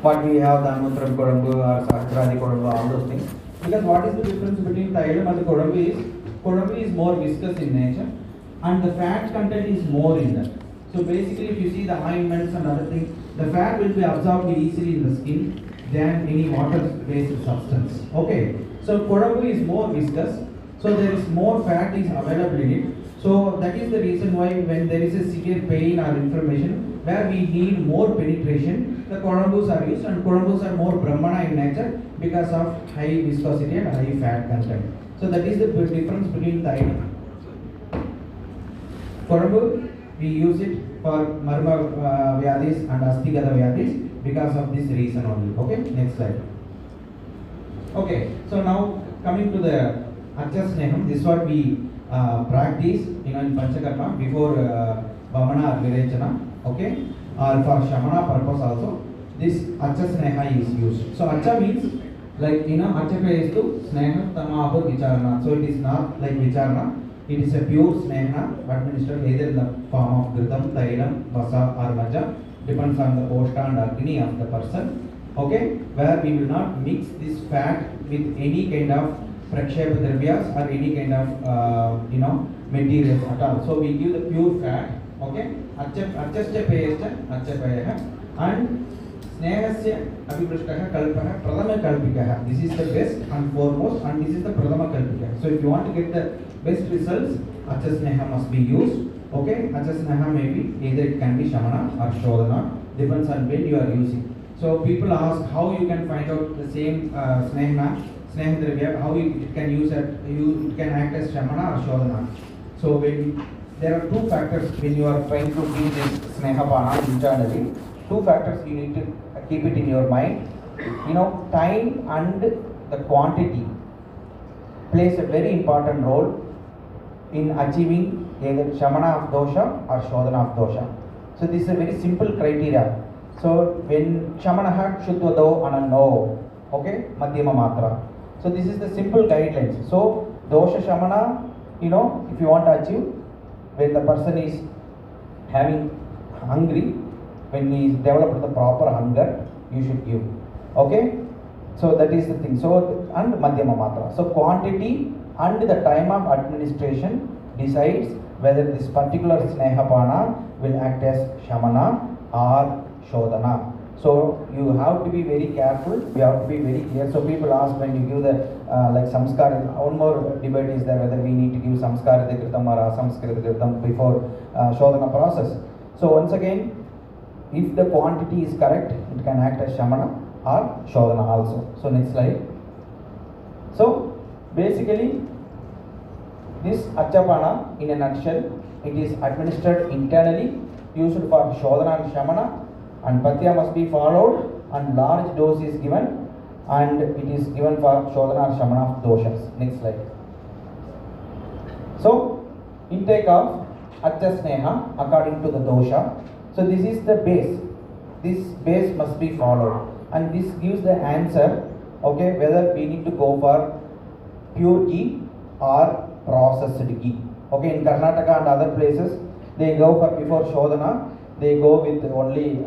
what we have, the Anmutram Kodambu or Sahasradi Kodambu, all those things. Because what is the difference between Thailam and the Kodambu is more viscous in nature and the fat content is more in that. So basically if you see the ointments and other things, the fat will be absorbed easily in the skin than any water-based substance. Okay, so Kodambu is more viscous, so there is more fat is available in it. So that is the reason why when there is a severe pain or inflammation where we need more penetration, the Kodambus are used, and Kodambus are more Brahmana in nature because of high viscosity and high fat content. So that is the difference between the item. Kodambu, we use it for Marma Vyadis and Astigata Vyadis because of this reason only. Okay, next slide. Okay, so now coming to the Archasneham, this is what we practice in Panchakarma before Vamana or Virechana, okay, or for Shamana purpose also. This Archasneha is used. So Archa means like Archaka is to Sneha Tamaho Vicharana. So it is not like Vicharana, it is a pure Sneha administered either in the form of Gritam, Tailam, Vasa or Maja, depends on the Poshta and Agni of the person, okay, where we will not mix this fat with any kind of Prakshepa Dravyas or any kind of materials at all. So we give the pure fat, okay, Archasya Payasya, Archapayaha, and Snehasya Abhiprishtaha Kalpaha, Pradama Kalpikaha. This is the best and foremost, and this is the Pradama Kalpikaha. So if you want to get the best results, Archasneha must be used. Okay, Archasneha may be either it can be Shamana or Shodhana, depends on when you are using. So people ask how you can find out the same Snehadravya, how it can use it can act as Shamana or Shodhana. So when there are two factors when you are trying to do this Snehapana internally, two factors you need to keep it in your mind. Time and the quantity plays a very important role in achieving either Shamana of dosha or Shodhana of dosha. So this is a very simple criteria. So when Shamanaha Shuddhado Anano, okay, Madhyama Matra. So this is the simple guidelines. So dosha Shamana, if you want to achieve, when the person is having hungry, when he is developed the proper hunger, you should give. Okay? So that is the thing. So and Madhyama Matra. So quantity and the time of administration decides whether this particular Snehapana will act as Shamana or Shodhana. So you have to be very careful, you have to be very clear. So people ask when you give the like samskara, one more debate is there whether we need to give samskara kritam or asamskara kritam before Shodhana process. So once again, if the quantity is correct, it can act as Shamana or Shodhana also. So next slide. So basically this Archapana in a nutshell, it is administered internally, used for Shodhana and Shamana, and Patya must be followed and large dose is given, and it is given for Shodhana or Shamana of doshas. Next slide. So intake of Archasneha according to the dosha. So this is the base. This base must be followed, and this gives the answer, okay, whether we need to go for pure ghee or processed ghee. Okay, in Karnataka and other places, they go for before Shodhana, they go with only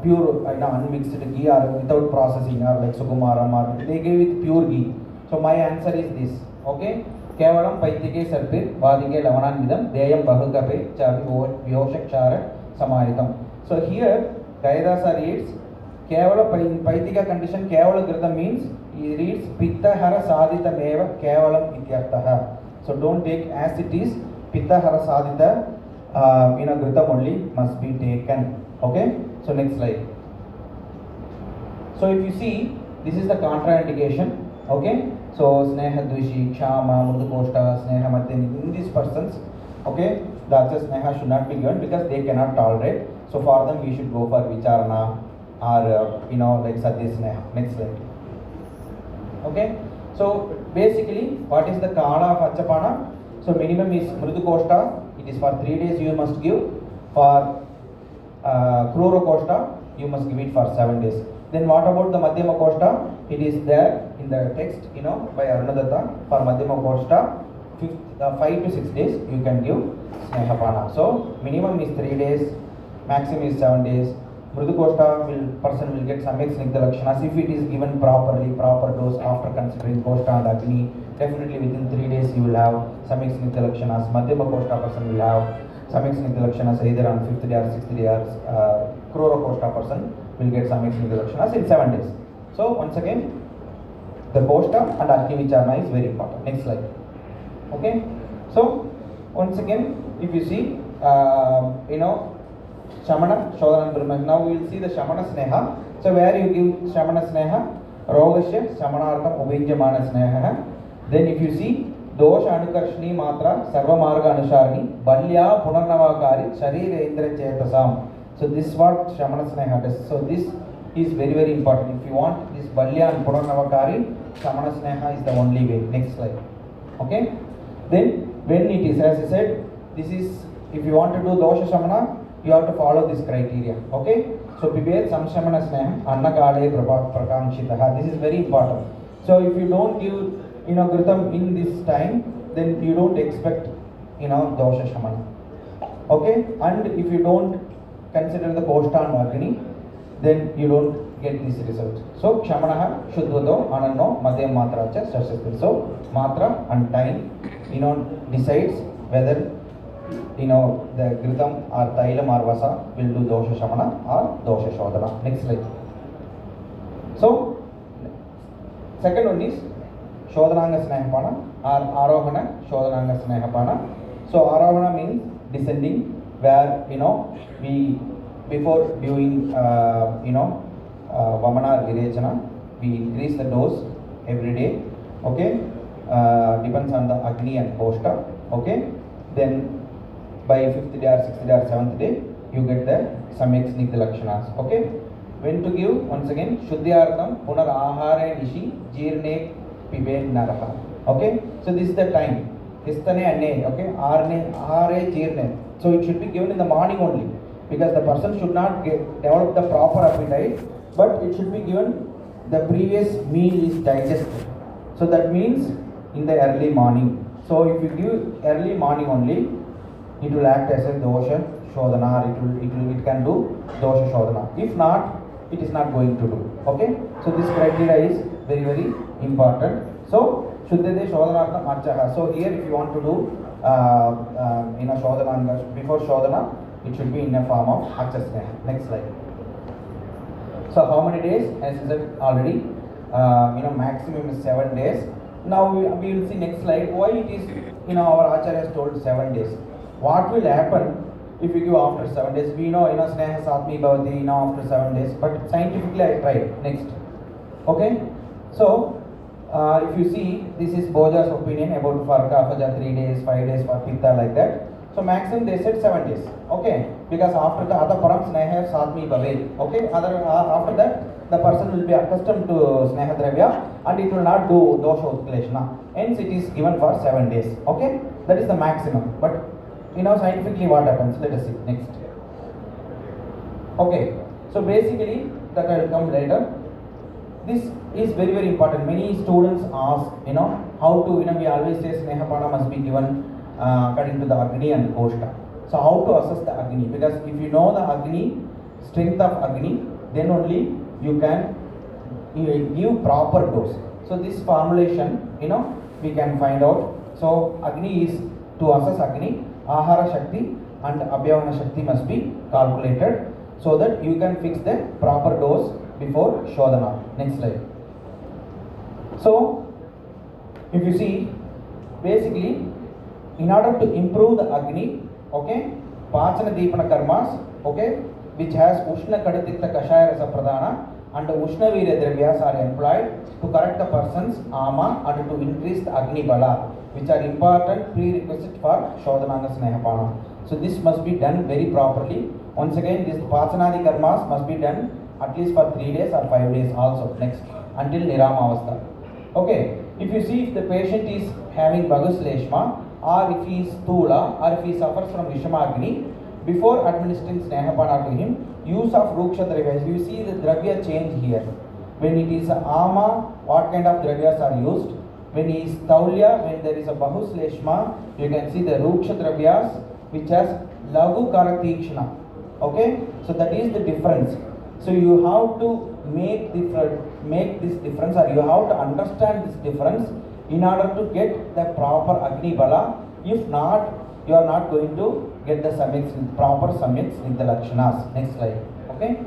pure unmixed ghee or without processing, or like Sukumaram, or they give with pure ghee. So my answer is this. Okay, Kevalam Paitike Sarpir Vadike Lavanan Vidam Deyam Bahukape Chavi Vyoshakshara Samaritam. So here Gaidasa reads Kevala in Paitika condition Kevala Grita means he reads Pittahara Sadita Meva Kevalam Ityartaha. So don't take as it is. Pittahara Sadita Grita only must be taken. Okay, so next slide. So if you see, this is the contraindication. Okay, so Sneha Dvishi, Kshama, Murdukoshta, Sneha Madhyani, in these persons, okay, the Archasneha should not be given because they cannot tolerate. So for them we should go for Vicharana or like Sadhya Sneha. Next slide. Okay, so basically what is the Kala of Archapana? So minimum is Mrudukoshta, it is for 3 days you must give. For Krurokoshta, you must give it for 7 days. Then what about the Madhyama Koshta? It is there in the text, by Arunadatta. For Madhyama Koshta, 5 to 6 days you can give Snehapana. So minimum is 3 days, maximum is 7 days. Mrudukoshta person will get Samyak Snigdha Lakshanas if it is given properly, proper dose after considering Koshta and Agni. Definitely within 3 days you will have Samyak Snigdha Lakshanas. Madhyama Koshta person will have Samyak Snigdha Lakshanas either on 5th day or 6th day, or Krura Koshta person will get Samyak Snigdha Lakshanas in 7 days. So once again, the Koshta and Agni Vicharana is very important. Next slide. Okay. So once again, if you see, Shamana, Shodhana and Brahma. Now we will see the Shamana Sneha. So where you give Shamana Sneha, Rogasya, Shamanartham, Ubhinjamana Sneha. Then if you see, Dosha Anukarshni Matra, Sarva Marga Anusharni, Balya Punarnavakari, Sharira Indra Chetasam. So this is what Shamana Sneha does. So this is very, very important. If you want this Balya and Punarnavakari, Shamana Sneha is the only way. Next slide. Okay. Then when it is, as I said, this is, if you want to do Dosha Shamana, you have to follow this criteria. Okay. So Pibet Samshamana Sneha, Annakale Prakangshitaha. This is very important. So if you don't give, Ghritam in this time, then you don't expect, Dosha Shamana. Okay. And if you don't consider the Koshta and Agni, then you don't get this result. So Kshamanaha, Shuddhado, Ananno, Madhyam Matracha, Shashastil. So Matra and time, decides whether the Ghritam or Tailam or Vasa will do Dosha Shamana or Dosha Shodhana. Next slide. So second one is Shodhananga Snehapana or Arohana Shodhananga Snehapana. So Arohana means descending, where we before doing Vamana Virechana, we increase the dose every day. Okay. Depends on the Agni and Koshta. Okay. Then by 5th day or 6th day or 7th day, you get the Samyak Snigdha Lakshanas. Okay. When to give? Once again, Shuddhyartham Punar Ahare Nishi Jirne Pibe Naraha. Okay. So this is the time. Istane Anne. Okay. Ahare Jirne. So it should be given in the morning only, because the person should not develop the proper appetite, but it should be given the previous meal is digested. So that means in the early morning. So if you give early morning only, it will act as a dosha shodhana, it can do dosha shodhana. If not, it is not going to do. Okay. So this criteria is very, very important. So Shuddhade Shodhanartham Archaha. So here if you want to do Shodhana, before Shodhana, it should be in a form of Archasneha. Next slide. So how many days? As I said already, maximum is 7 days. Now we will see next slide why it is, our Acharya has told 7 days. What will happen if you give after 7 days? We know, Sneha Satmi Bhavati, after 7 days, but scientifically I tried. Next. Okay. So if you see, this is Boja's opinion about for Kaphaja 3 days, 5 days for Pitta, like that. So maximum they said 7 days. Okay. Because after the other param Sneha Satmi Bhavet. Okay. After that, the person will be accustomed to Sneha Dravya and it will not do Dosha Utkleshana. Hence it is given for 7 days. Okay. That is the maximum. But scientifically what happens? Let us see. Next. Okay. So basically, that I will come later. This is very, very important. Many students ask, how to, we always say Snehapana must be given according to the Agni and Koshta. So how to assess the Agni? Because if you know the Agni, strength of Agni, then only you can give proper dose. So this formulation, we can find out. So Agni is, to assess Agni, Ahara Shakti and Abhyavana Shakti must be calculated so that you can fix the proper dose before Shodhana. Next slide. So if you see, basically, in order to improve the Agni, okay, Pachana Deepana Karmas, okay, which has Ushna Kaditita Kashaya Rasa Pradhana and Ushna Virya Dravyas are employed to correct the person's ama and to increase the Agni Bala, which are important prerequisite for Shodhananga Snehapana. So this must be done very properly. Once again, this Pachanadi Karmas must be done at least for 3 days or 5 days also. Next, until Nirama Avastha. Okay, if you see if the patient is having Bagus Leshma, or if he is Stula, or if he suffers from Vishamagni, before administering Snehapana to him, use of Ruksha Dravyas. You see the Dravya change here. When it is Ama, what kind of Dravyas are used? When it is Taulya, when there is a Bahus Leshma, you can see the Ruksha Dravyas which has Lagu Karatikshana. Okay, so that is the difference. So you have to make this difference, or you have to understand this difference in order to get the proper Agni Bala. If not, you are not going to get the summits, proper summits with the Lakshanas. Next slide. Okay.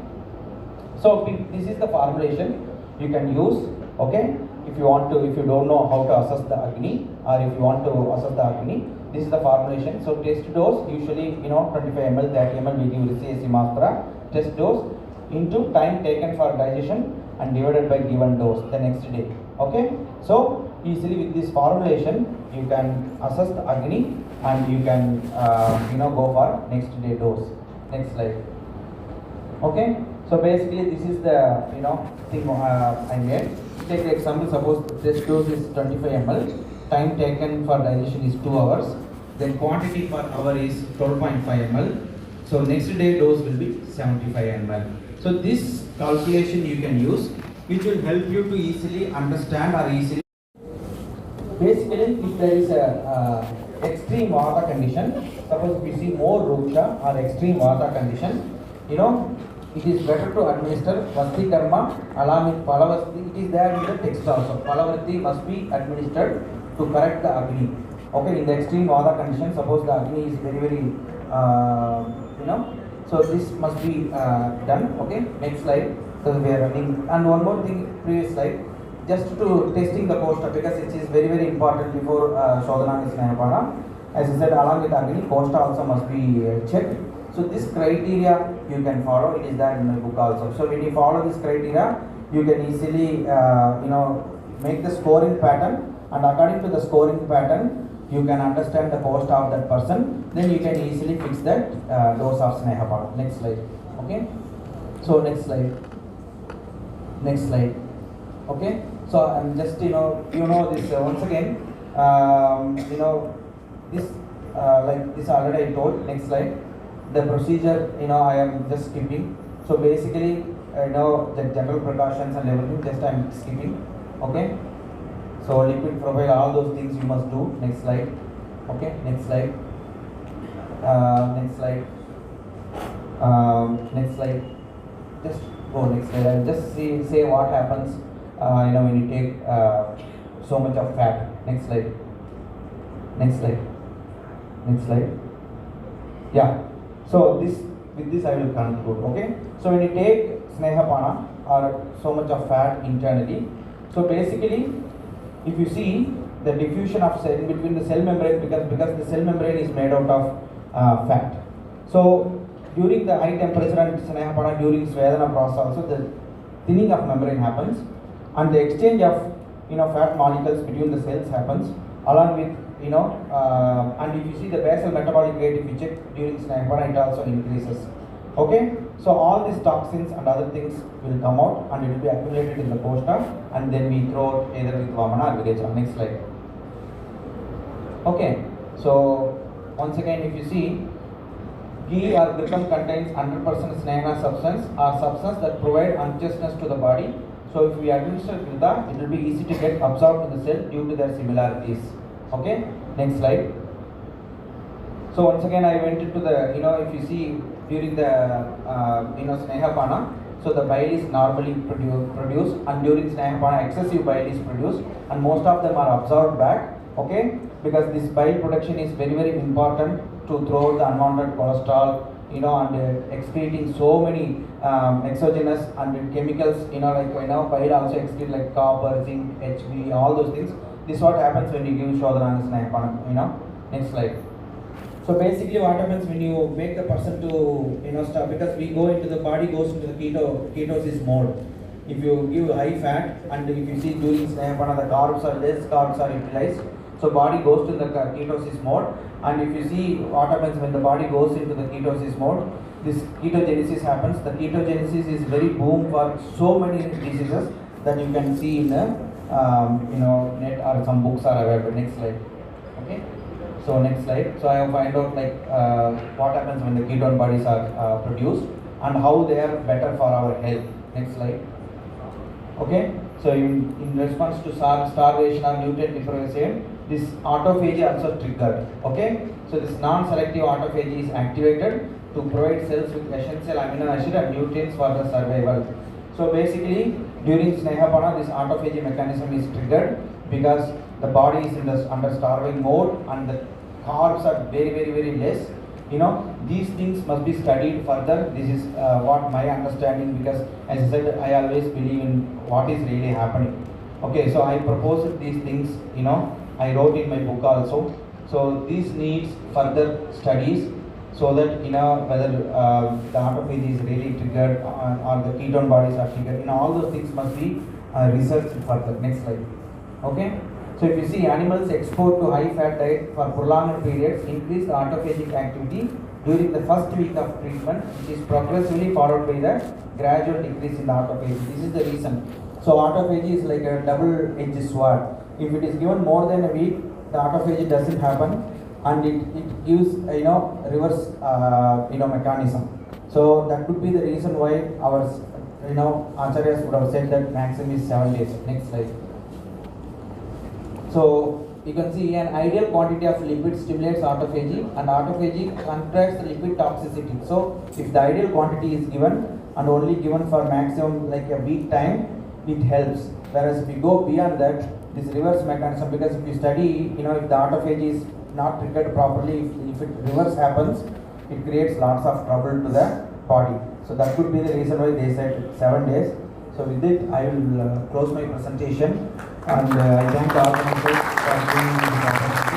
So this is the formulation you can use. Okay. If you don't know how to assess the Agni, or if you want to assess the Agni, this is the formulation. So test dose, usually 25 ml, 30 ml we give CSC Mastra. Test dose into time taken for digestion and divided by given dose the next day. Okay. So easily with this formulation you can assess the Agni and you can go for next day dose. Next slide. Okay. So basically this is the thing I made. Take the example, suppose test dose is 25 ml, time taken for digestion is 2 hours, then quantity per hour is 12.5 ml. So next day dose will be 75 ml. So this calculation you can use, which will help you to easily understand or easily. Basically, if there is a extreme vata condition, suppose if you see more ruksha or extreme vata condition, it is better to administer Vasti Karma along with Palavasti. It is there in the text also. Palavasti must be administered to correct the Agni. Okay, in the extreme vata condition, suppose the Agni is very, very, so this must be done. Okay, next slide. So we are running. And one more thing, previous slide. Just to testing the Koshta, because it is very, very important before Shodhananga Snehapana. As I said, along with Agni, Koshta also must be checked. So this criteria you can follow. It is there in my book also. So when you follow this criteria, you can easily make the scoring pattern, and according to the scoring pattern, you can understand the Koshta of that person. Then you can easily fix that dose of Snehapana. Next slide. Okay. So next slide. Next slide. Okay. So I'm just this once again this like this already I told. Next slide. The procedure I am just skipping. So basically the general precautions and everything just I am skipping. Okay. So liquid profile, all those things you must do. Next slide. Okay. Next slide. Next slide. Next slide. Just go next slide. I'll just say what happens when you take so much of fat. Next slide. Next slide. Next slide. Yeah. So with this I will conclude. Okay. So when you take Snehapana or so much of fat internally, so basically if you see the diffusion of cell in between the cell membrane, because the cell membrane is made out of fat. So during the high temperature and Snehapana, during Svedana process also, the thinning of membrane happens, and the exchange of fat molecules between the cells happens, along with and if you see the basal metabolic rate, if you check during Snehapana, it also increases. Okay, so all these toxins and other things will come out and it will be accumulated in the Koshta, and then we throw it either with Vamana or Virecha. Next slide. Okay, so once again, if you see, ghee or ghritam contains 100% Snehana substance or substance that provide unctuousness to the body. So if we administer Ghruta, it will be easy to get absorbed in the cell due to their similarities. Okay, next slide. So once again I went into the, if you see during the, Snehapana, so the bile is normally produced, and during Snehapana excessive bile is produced, and most of them are absorbed back. Okay, because this bile production is very, very important to throw out the unwanted cholesterol, and excreting so many exogenous and chemicals, bile also excrete like copper, zinc, Hb, all those things. This is what happens when you give Shodhananga Snehapana. Next slide. So basically what happens when you make the person to stop, because we go into the body goes into the ketosis mode. If you give high fat, and if you see during Snehapana the carbs are utilized, so body goes to the ketosis mode. And if you see what happens when the body goes into the ketosis mode, this ketogenesis happens. The ketogenesis is very boom for so many diseases that you can see in the net, or some books are available. Next slide. Okay. So next slide. So I have find out what happens when the ketone bodies are produced and how they are better for our health. Next slide. Okay. So in response to starvation or nutrient deprivation, this autophagy also triggered. Okay. So this non-selective autophagy is activated to provide cells with essential amino acid and nutrients for the survival. So basically, during Snehapana, this autophagy mechanism is triggered because the body is under starving mode and the carbs are very less. These things must be studied further. This is what my understanding, because as I said, I always believe in what is really happening. Okay, so I proposed these things, I wrote in my book also. So these needs further studies, so that whether the autophagy is really triggered or the ketone bodies are triggered. All those things must be researched further. Next slide. Okay. So if you see, animals exposed to high fat diet for prolonged periods increase the autophagic activity during the first week of treatment, which is progressively followed by the gradual decrease in the autophagy. This is the reason. So autophagy is like a double-edged sword. If it is given more than a week, the autophagy doesn't happen, and it gives reverse mechanism. So that could be the reason why our acharyas would have said that maximum is 7 days. Next slide. So you can see an ideal quantity of lipid stimulates autophagy, and autophagy contracts the lipid toxicity. So if the ideal quantity is given and only given for maximum like a week time, it helps. Whereas if we go beyond that, this reverse mechanism, because if you study, if the autophagy is not triggered properly, if it reverse happens, it creates lots of trouble to the body. So that could be the reason why they said 7 days. So with it, I will close my presentation, and I thank the organizers for giving me this opportunity.